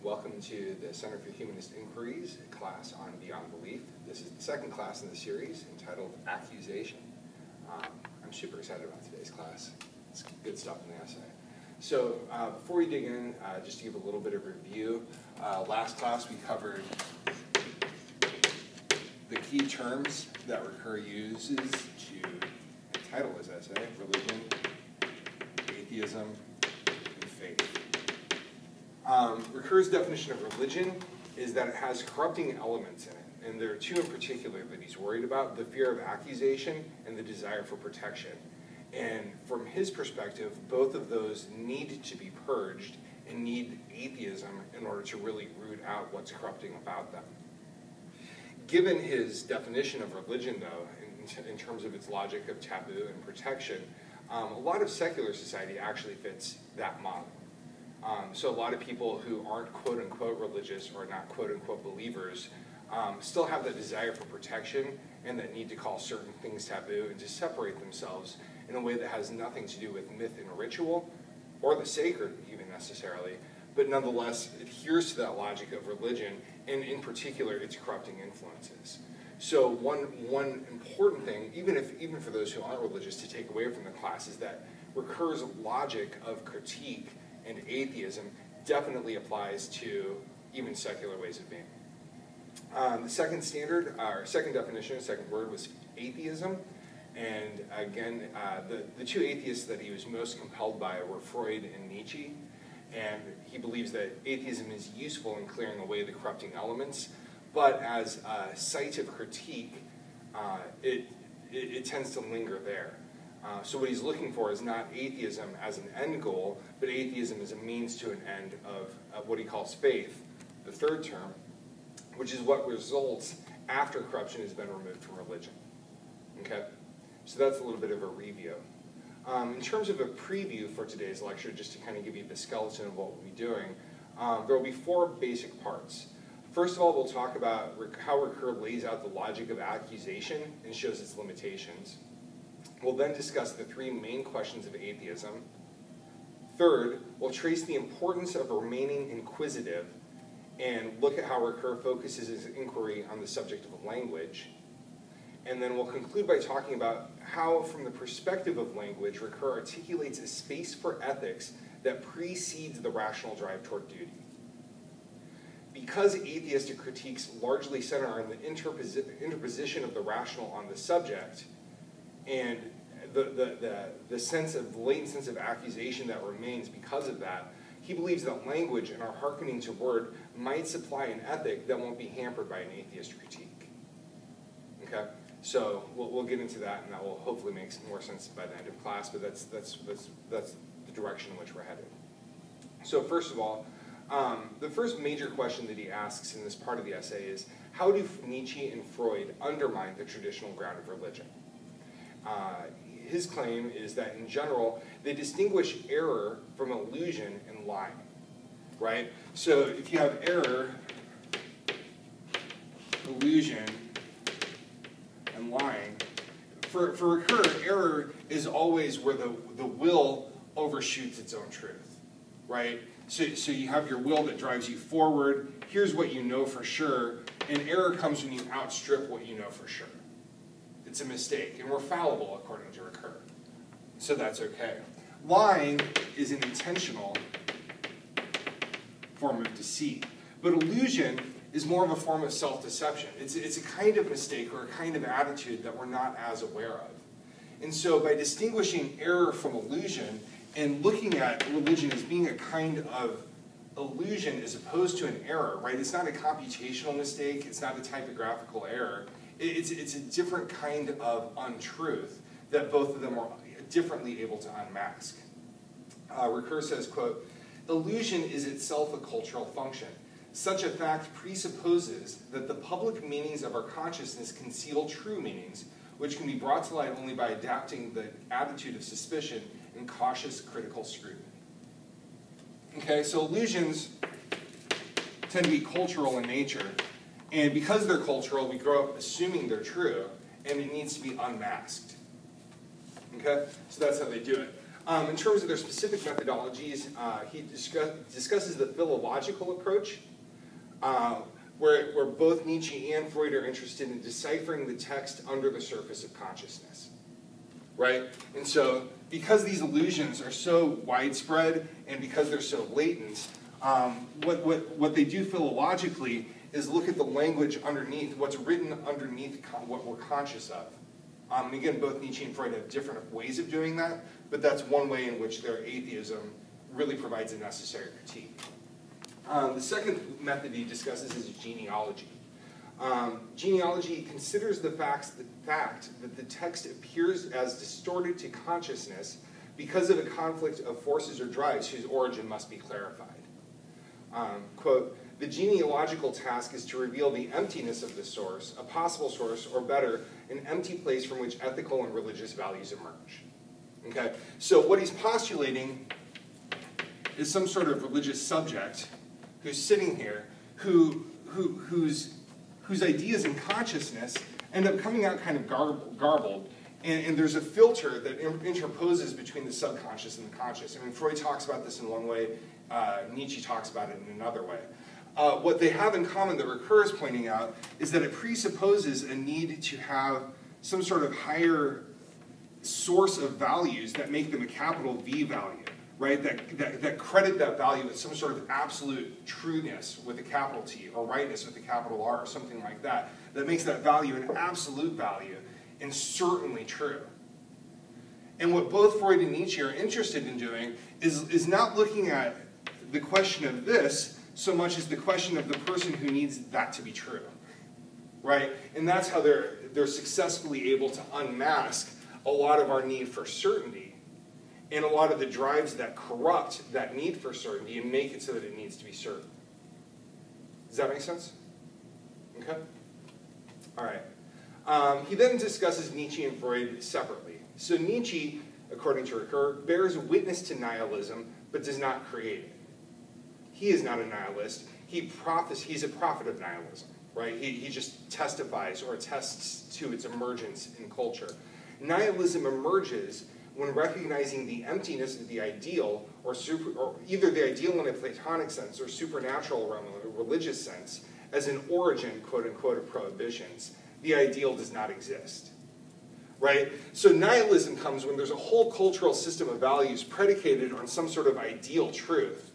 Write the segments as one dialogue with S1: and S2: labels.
S1: Welcome to the Center for Humanist Inquiries class on Beyond Belief. This is the second class in the series entitled Accusation. I'm super excited about today's class. It's good stuff in the essay. So before we dig in, just to give a little bit of review, last class we covered the key terms that Ricœur uses to entitle his essay: religion, atheism, and faith. Ricœur's definition of religion is that it has corrupting elements in it, and there are two in particular that he's worried about: the fear of accusation and the desire for protection. And from his perspective, both of those need to be purged and need atheism in order to really root out what's corrupting about them. Given his definition of religion, though, in terms of its logic of taboo and protection, a lot of secular society actually fits that model. So a lot of people who aren't quote-unquote religious or not quote-unquote believers still have that desire for protection and that need to call certain things taboo and to separate themselves in a way that has nothing to do with myth and ritual or the sacred even necessarily, but nonetheless adheres to that logic of religion and in particular its corrupting influences. So one important thing, even for those who aren't religious, to take away from the class is that Ricœur's logic of critique and atheism definitely applies to even secular ways of being. The second standard, or second definition, second word was atheism. And again, the two atheists that he was most compelled by were Freud and Nietzsche. And he believes that atheism is useful in clearing away the corrupting elements, but as a site of critique, it tends to linger there. So what he's looking for is not atheism as an end goal, but atheism as a means to an end of what he calls faith, the third term, which is what results after corruption has been removed from religion. Okay? So that's a little bit of a review. In terms of a preview for today's lecture, just to kind of give you the skeleton of what we'll be doing, there will be four basic parts. First of all, we'll talk about how Ricœur lays out the logic of accusation and shows its limitations. We'll then discuss the three main questions of atheism. Third, we'll trace the importance of remaining inquisitive and look at how Ricœur focuses his inquiry on the subject of language. And then we'll conclude by talking about how, from the perspective of language, Ricœur articulates a space for ethics that precedes the rational drive toward duty. Because atheistic critiques largely center on the interposition of the rational on the subject, and the latent sense of accusation that remains because of that, he believes that language and our hearkening to word might supply an ethic that won't be hampered by an atheist critique. Okay? So we'll get into that, and that will hopefully make more sense by the end of class, but that's the direction in which we're headed. So first of all, the first major question that he asks in this part of the essay is, how do Nietzsche and Freud undermine the traditional ground of religion? His claim is that, in general, they distinguish error from illusion and lying, right? So if you have error, illusion, and lying, for Ricœur, error is always where the will overshoots its own truth, right? So you have your will that drives you forward, here's what you know for sure, and error comes when you outstrip what you know for sure. It's a mistake, and we're fallible according to Ricœur. So that's okay. Lying is an intentional form of deceit, but illusion is more of a form of self-deception. It's a kind of mistake or a kind of attitude that we're not as aware of. And so by distinguishing error from illusion and looking at religion as being a kind of illusion as opposed to an error, right? It's not a computational mistake, it's not a typographical error. It's a different kind of untruth that both of them are differently able to unmask. Ricœur says, quote, "Illusion is itself a cultural function. Such a fact presupposes that the public meanings of our consciousness conceal true meanings, which can be brought to light only by adapting the attitude of suspicion and cautious critical scrutiny." Okay, so illusions tend to be cultural in nature. And because they're cultural, we grow up assuming they're true, and it needs to be unmasked. Okay? So that's how they do it. In terms of their specific methodologies, he discusses the philological approach, where both Nietzsche and Freud are interested in deciphering the text under the surface of consciousness, right? And so, because these illusions are so widespread and because they're so latent, what they do philologically is look at the language underneath, what's written underneath what we're conscious of. And again, both Nietzsche and Freud have different ways of doing that, but that's one way in which their atheism really provides a necessary critique. The second method he discusses is genealogy. Genealogy considers the fact that the text appears as distorted to consciousness because of a conflict of forces or drives whose origin must be clarified. Quote, the genealogical task is to reveal the emptiness of the source, a possible source, or better, an empty place from which ethical and religious values emerge. Okay? So what he's postulating is some sort of religious subject who's sitting here, whose ideas and consciousness end up coming out kind of garbled, and there's a filter that interposes between the subconscious and the conscious. I mean, Freud talks about this in one way, Nietzsche talks about it in another way. What they have in common that Ricœur is pointing out is that it presupposes a need to have some sort of higher source of values that make them a capital V value, right? That credit that value with some sort of absolute trueness with a capital T, or rightness with a capital R, or something like that, that makes that value an absolute value and certainly true. And what both Freud and Nietzsche are interested in doing is not looking at the question of this so much as the question of the person who needs that to be true, right? And that's how they're successfully able to unmask a lot of our need for certainty and a lot of the drives that corrupt that need for certainty and make it so that it needs to be certain. Does that make sense? Okay? All right. He then discusses Nietzsche and Freud separately. So Nietzsche, according to Ricœur, bears witness to nihilism but does not create it. He is not a nihilist. He's a prophet of nihilism, right? He just testifies or attests to its emergence in culture. Nihilism emerges when recognizing the emptiness of the ideal, or either the ideal in a Platonic sense or supernatural realm in a religious sense, as an origin, quote unquote, of prohibitions. The ideal does not exist, right? So nihilism comes when there's a whole cultural system of values predicated on some sort of ideal truth.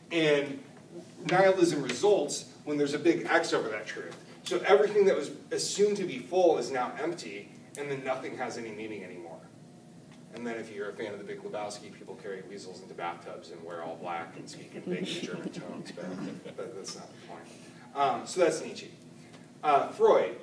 S1: And nihilism results when there's a big X over that truth. So everything that was assumed to be full is now empty, and then nothing has any meaning anymore. And then if you're a fan of The Big Lebowski, people carry weasels into bathtubs and wear all black and speak in big German tones, but that's not the point. So that's Nietzsche. Freud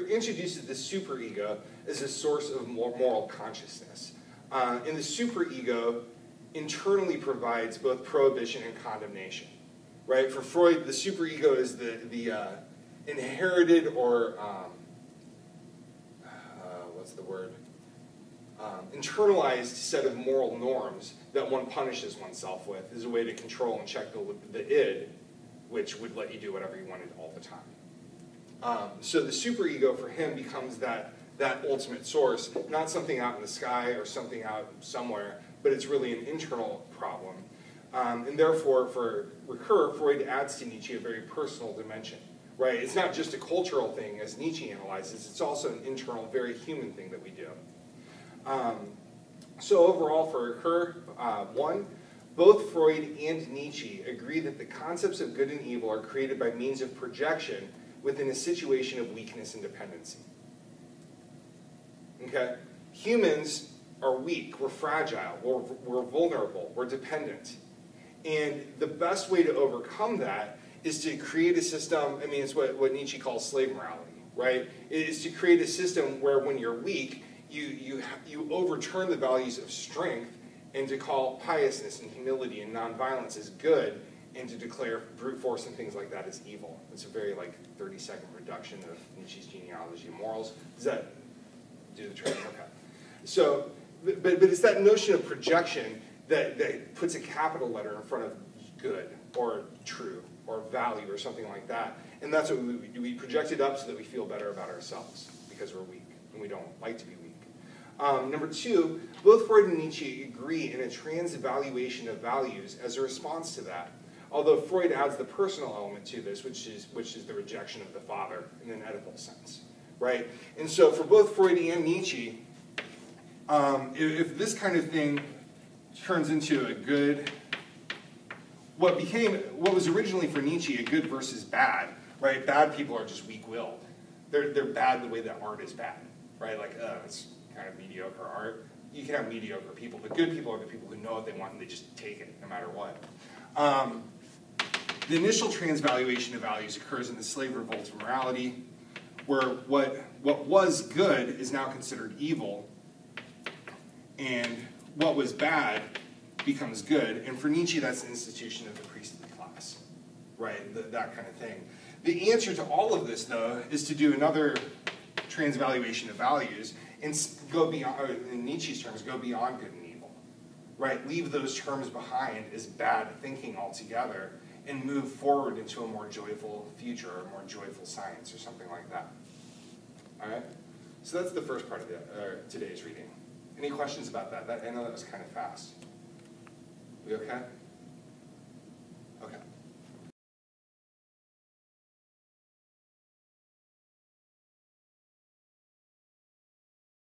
S1: introduces the superego as a source of moral consciousness. And the superego internally provides both prohibition and condemnation, right? For Freud, the superego is the inherited or internalized set of moral norms that one punishes oneself with as a way to control and check the id, which would let you do whatever you wanted all the time. So the superego for him becomes that ultimate source, not something out in the sky or something out somewhere, but it's really an internal problem. And therefore, for Ricœur, Freud adds to Nietzsche a very personal dimension, right? It's not just a cultural thing, as Nietzsche analyzes, it's also an internal, very human thing that we do. So overall, for Ricœur, one, both Freud and Nietzsche agree that the concepts of good and evil are created by means of projection within a situation of weakness and dependency. Okay? Humans are weak, we're fragile, we're vulnerable, we're dependent. And the best way to overcome that is to create a system, I mean, it's what Nietzsche calls slave morality, right? It is to create a system where when you're weak, you overturn the values of strength and to call piousness and humility and nonviolence as good and to declare brute force and things like that as evil. It's a very 30-second reduction of Nietzsche's genealogy of morals. Does that do the trick? Okay. So, but it's that notion of projection that puts a capital letter in front of good or true or value or something like that. And that's what we project it up so that we feel better about ourselves because we're weak and we don't like to be weak. Number two, both Freud and Nietzsche agree in a transvaluation of values as a response to that. Although Freud adds the personal element to this, which is the rejection of the father in an Oedipal sense, right? And so for both Freud and Nietzsche, if this kind of thing turns into a good, what was originally for Nietzsche a good versus bad, right? Bad people are just weak-willed. They're bad the way that art is bad, right? Like, it's kind of mediocre art. You can have mediocre people. The good people are the people who know what they want and they just take it no matter what. The initial transvaluation of values occurs in the slave revolt of morality, where what was good is now considered evil, and what was bad becomes good. And for Nietzsche, that's the institution of the priestly class, right? That kind of thing. The answer to all of this, though, is to do another transvaluation of values and go beyond, or in Nietzsche's terms, go beyond good and evil, right? Leave those terms behind as bad thinking altogether and move forward into a more joyful future, or a more joyful science, or something like that. All right? So that's the first part of today's reading. Any questions about that? I know that was kind of fast. We okay?